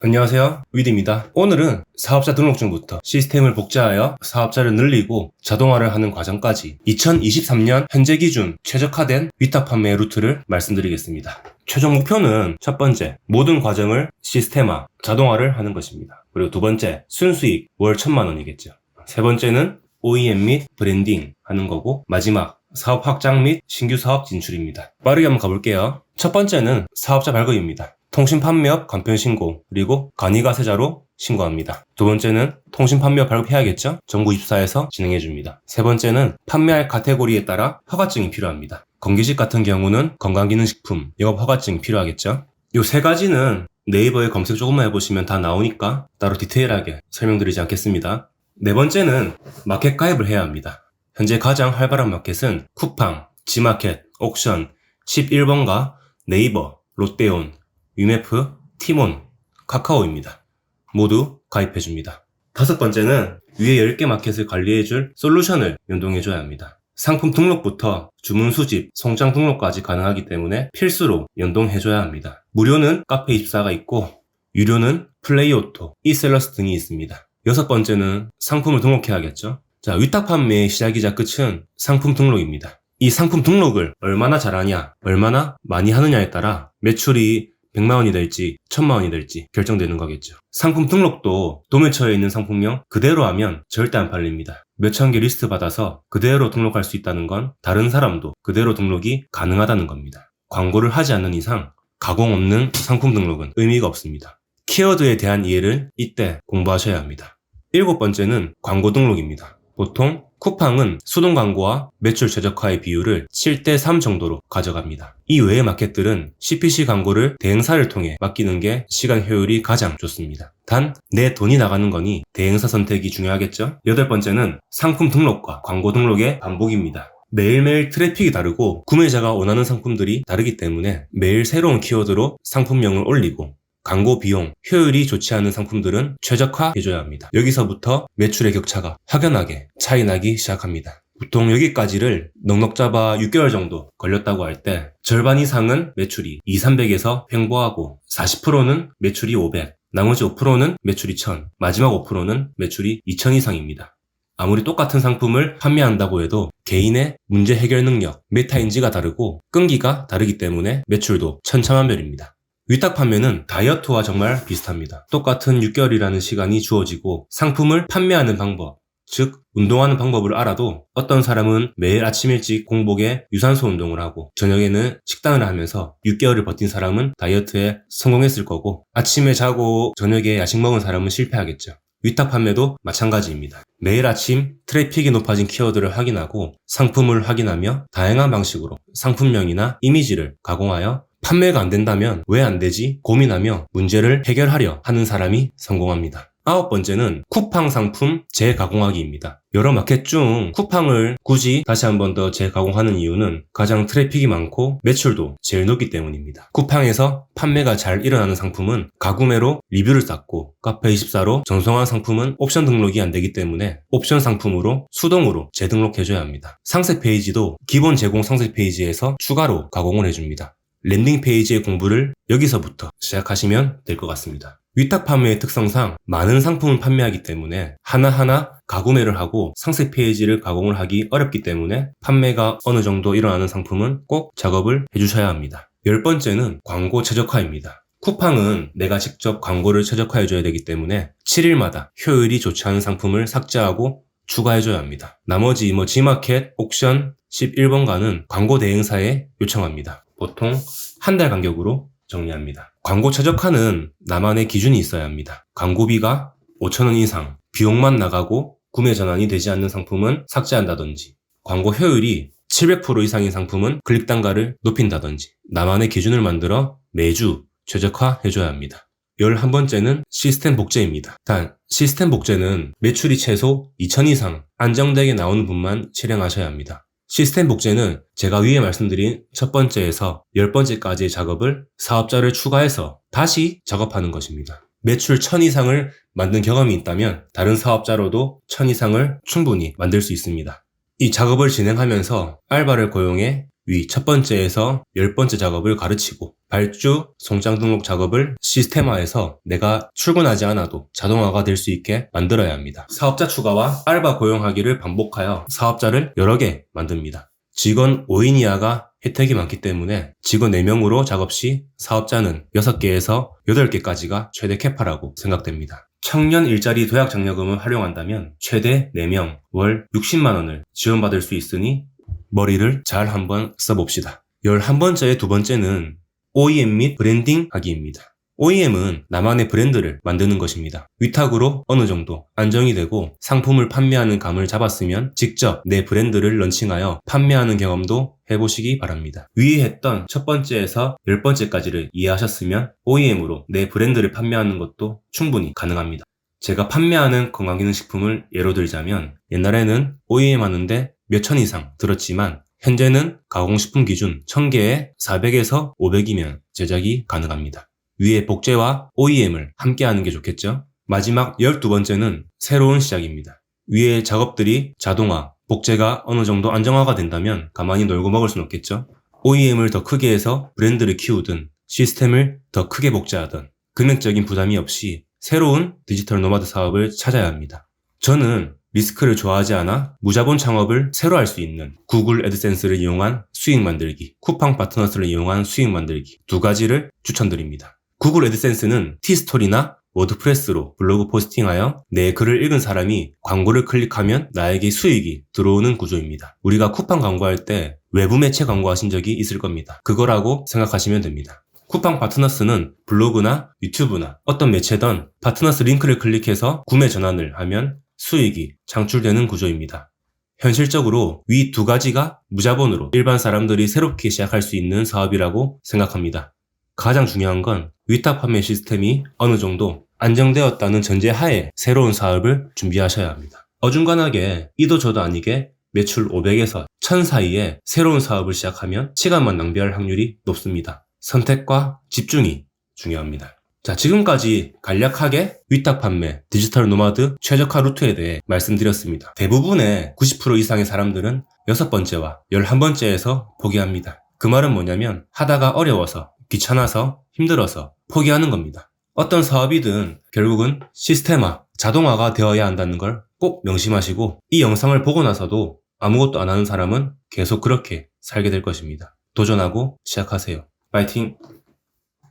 안녕하세요, 위디입니다. 오늘은 사업자 등록증부터 시스템을 복제하여 사업자를 늘리고 자동화를 하는 과정까지 2023년 현재 기준 최적화된 위탁 판매 루트를 말씀드리겠습니다. 최종 목표는 첫 번째, 모든 과정을 시스템화, 자동화를 하는 것입니다. 그리고 두 번째, 순수익 월 1,000만원이겠죠. 세 번째는 OEM 및 브랜딩 하는 거고, 마지막 사업 확장 및 신규 사업 진출입니다. 빠르게 한번 가볼게요. 첫 번째는 사업자 발급입니다. 통신판매업 간편신고, 그리고 간이가세자로 신고합니다. 두 번째는 통신판매업 발급해야겠죠? 정부24에서 진행해줍니다. 세 번째는 판매할 카테고리에 따라 허가증이 필요합니다. 건기식 같은 경우는 건강기능식품, 영업 허가증이 필요하겠죠? 요 세 가지는 네이버에 검색 조금만 해보시면 다 나오니까 따로 디테일하게 설명드리지 않겠습니다. 네 번째는 마켓 가입을 해야 합니다. 현재 가장 활발한 마켓은 쿠팡, 지마켓, 옥션, 11번가, 네이버, 롯데온, 위메프, 티몬, 카카오입니다. 모두 가입해줍니다. 다섯 번째는 위에 10개 마켓을 관리해줄 솔루션을 연동해줘야 합니다. 상품 등록부터 주문 수집, 송장 등록까지 가능하기 때문에 필수로 연동해줘야 합니다. 무료는 카페24가 있고 유료는 플레이오토, 이셀러스 등이 있습니다. 여섯 번째는 상품을 등록해야겠죠. 자, 위탁 판매의 시작이자 끝은 상품 등록입니다. 이 상품 등록을 얼마나 잘하냐, 얼마나 많이 하느냐에 따라 매출이 100만원이 될지 1000만원이 될지 결정되는 거겠죠. 상품 등록도 도매처에 있는 상품명 그대로 하면 절대 안 팔립니다. 몇천 개 리스트 받아서 그대로 등록할 수 있다는 건 다른 사람도 그대로 등록이 가능하다는 겁니다. 광고를 하지 않는 이상 가공 없는 상품 등록은 의미가 없습니다. 키워드에 대한 이해를 이때 공부하셔야 합니다. 일곱 번째는 광고 등록입니다. 보통 쿠팡은 수동 광고와 매출 최적화의 비율을 7:3 정도로 가져갑니다. 이 외의 마켓들은 CPC 광고를 대행사를 통해 맡기는 게 시간 효율이 가장 좋습니다. 단, 내 돈이 나가는 거니 대행사 선택이 중요하겠죠? 여덟 번째는 상품 등록과 광고 등록의 반복입니다. 매일매일 트래픽이 다르고 구매자가 원하는 상품들이 다르기 때문에 매일 새로운 키워드로 상품명을 올리고 광고 비용, 효율이 좋지 않은 상품들은 최적화해줘야 합니다. 여기서부터 매출의 격차가 확연하게 차이 나기 시작합니다. 보통 여기까지를 넉넉 잡아 6개월 정도 걸렸다고 할 때 절반 이상은 매출이 200~300에서 횡보하고 40%는 매출이 500, 나머지 5%는 매출이 1000, 마지막 5%는 매출이 2000 이상입니다. 아무리 똑같은 상품을 판매한다고 해도 개인의 문제 해결 능력, 메타인지가 다르고 끈기가 다르기 때문에 매출도 천차만별입니다. 위탁 판매는 다이어트와 정말 비슷합니다. 똑같은 6개월이라는 시간이 주어지고 상품을 판매하는 방법, 즉 운동하는 방법을 알아도 어떤 사람은 매일 아침 일찍 공복에 유산소 운동을 하고 저녁에는 식단을 하면서 6개월을 버틴 사람은 다이어트에 성공했을 거고 아침에 자고 저녁에 야식 먹은 사람은 실패하겠죠. 위탁 판매도 마찬가지입니다. 매일 아침 트래픽이 높아진 키워드를 확인하고 상품을 확인하며 다양한 방식으로 상품명이나 이미지를 가공하여 판매가 안 된다면 왜 안 되지 고민하며 문제를 해결하려 하는 사람이 성공합니다. 아홉 번째는 쿠팡 상품 재가공하기입니다. 여러 마켓 중 쿠팡을 굳이 다시 한 번 더 재가공하는 이유는 가장 트래픽이 많고 매출도 제일 높기 때문입니다. 쿠팡에서 판매가 잘 일어나는 상품은 가구매로 리뷰를 쌓고 카페24로 전송한 상품은 옵션 등록이 안 되기 때문에 옵션 상품으로 수동으로 재등록해줘야 합니다. 상세 페이지도 기본 제공 상세 페이지에서 추가로 가공을 해줍니다. 랜딩 페이지의 공부를 여기서부터 시작하시면 될 것 같습니다. 위탁 판매의 특성상 많은 상품을 판매하기 때문에 하나하나 가구매를 하고 상세 페이지를 가공을 하기 어렵기 때문에 판매가 어느 정도 일어나는 상품은 꼭 작업을 해주셔야 합니다. 열 번째는 광고 최적화입니다. 쿠팡은 내가 직접 광고를 최적화해줘야 되기 때문에 7일마다 효율이 좋지 않은 상품을 삭제하고 추가해줘야 합니다. 나머지 G마켓, 옥션, 11번가는 광고 대행사에 요청합니다. 보통 한 달 간격으로 정리합니다. 광고 최적화는 나만의 기준이 있어야 합니다. 광고비가 5,000원 이상, 비용만 나가고 구매 전환이 되지 않는 상품은 삭제한다든지, 광고 효율이 700% 이상인 상품은 클릭 단가를 높인다든지, 나만의 기준을 만들어 매주 최적화해줘야 합니다. 11번째는 시스템 복제입니다. 단, 시스템 복제는 매출이 최소 2,000 이상 안정되게 나오는 분만 실행하셔야 합니다. 시스템 복제는 제가 위에 말씀드린 첫 번째에서 10번째까지의 작업을 사업자를 추가해서 다시 작업하는 것입니다. 매출 1000 이상을 만든 경험이 있다면 다른 사업자로도 1000 이상을 충분히 만들 수 있습니다. 이 작업을 진행하면서 알바를 고용해 위 첫 번째에서 10번째 작업을 가르치고 발주, 송장 등록 작업을 시스템화해서 내가 출근하지 않아도 자동화가 될 수 있게 만들어야 합니다. 사업자 추가와 알바 고용하기를 반복하여 사업자를 여러 개 만듭니다. 직원 5인 이하가 혜택이 많기 때문에 직원 4명으로 작업 시 사업자는 6개에서 8개까지가 최대 캐파라고 생각됩니다. 청년 일자리 도약 장려금을 활용한다면 최대 4명 월 60만 원을 지원받을 수 있으니 머리를 잘 한번 써봅시다. 11번째의 두 번째는 OEM 및 브랜딩 하기입니다. OEM은 나만의 브랜드를 만드는 것입니다. 위탁으로 어느 정도 안정이 되고 상품을 판매하는 감을 잡았으면 직접 내 브랜드를 런칭하여 판매하는 경험도 해보시기 바랍니다. 위에 했던 첫 번째에서 10번째까지를 이해하셨으면 OEM으로 내 브랜드를 판매하는 것도 충분히 가능합니다. 제가 판매하는 건강기능식품을 예로 들자면 옛날에는 OEM 하는데 몇천 이상 들었지만 현재는 가공식품 기준 1000개에 400에서 500이면 제작이 가능합니다. 위에 복제와 OEM을 함께 하는 게 좋겠죠? 마지막 12번째는 새로운 시작입니다. 위에 작업들이 자동화, 복제가 어느 정도 안정화가 된다면 가만히 놀고 먹을 순 없겠죠? OEM을 더 크게 해서 브랜드를 키우든 시스템을 더 크게 복제하든 금액적인 부담이 없이 새로운 디지털 노마드 사업을 찾아야 합니다. 저는 리스크를 좋아하지 않아 무자본 창업을 새로 할 수 있는 구글 애드센스를 이용한 수익 만들기, 쿠팡 파트너스를 이용한 수익 만들기 두 가지를 추천드립니다. 구글 애드센스는 티스토리나 워드프레스로 블로그 포스팅하여 내 글을 읽은 사람이 광고를 클릭하면 나에게 수익이 들어오는 구조입니다. 우리가 쿠팡 광고할 때 외부 매체 광고하신 적이 있을 겁니다. 그거라고 생각하시면 됩니다. 쿠팡 파트너스는 블로그나 유튜브나 어떤 매체든 파트너스 링크를 클릭해서 구매 전환을 하면 수익이 창출되는 구조입니다. 현실적으로 위 두 가지가 무자본으로 일반 사람들이 새롭게 시작할 수 있는 사업이라고 생각합니다. 가장 중요한 건 위탁 판매 시스템이 어느 정도 안정되었다는 전제하에 새로운 사업을 준비하셔야 합니다. 어중간하게 이도 저도 아니게 매출 500에서 1000 사이에 새로운 사업을 시작하면 시간만 낭비할 확률이 높습니다. 선택과 집중이 중요합니다. 자, 지금까지 간략하게 위탁 판매, 디지털 노마드 최적화 루트에 대해 말씀드렸습니다. 대부분의 90% 이상의 사람들은 6번째와 11번째에서 포기합니다. 그 말은 뭐냐면 하다가 어려워서, 귀찮아서, 힘들어서 포기하는 겁니다. 어떤 사업이든 결국은 시스템화, 자동화가 되어야 한다는 걸 꼭 명심하시고 이 영상을 보고 나서도 아무것도 안 하는 사람은 계속 그렇게 살게 될 것입니다. 도전하고 시작하세요. 파이팅!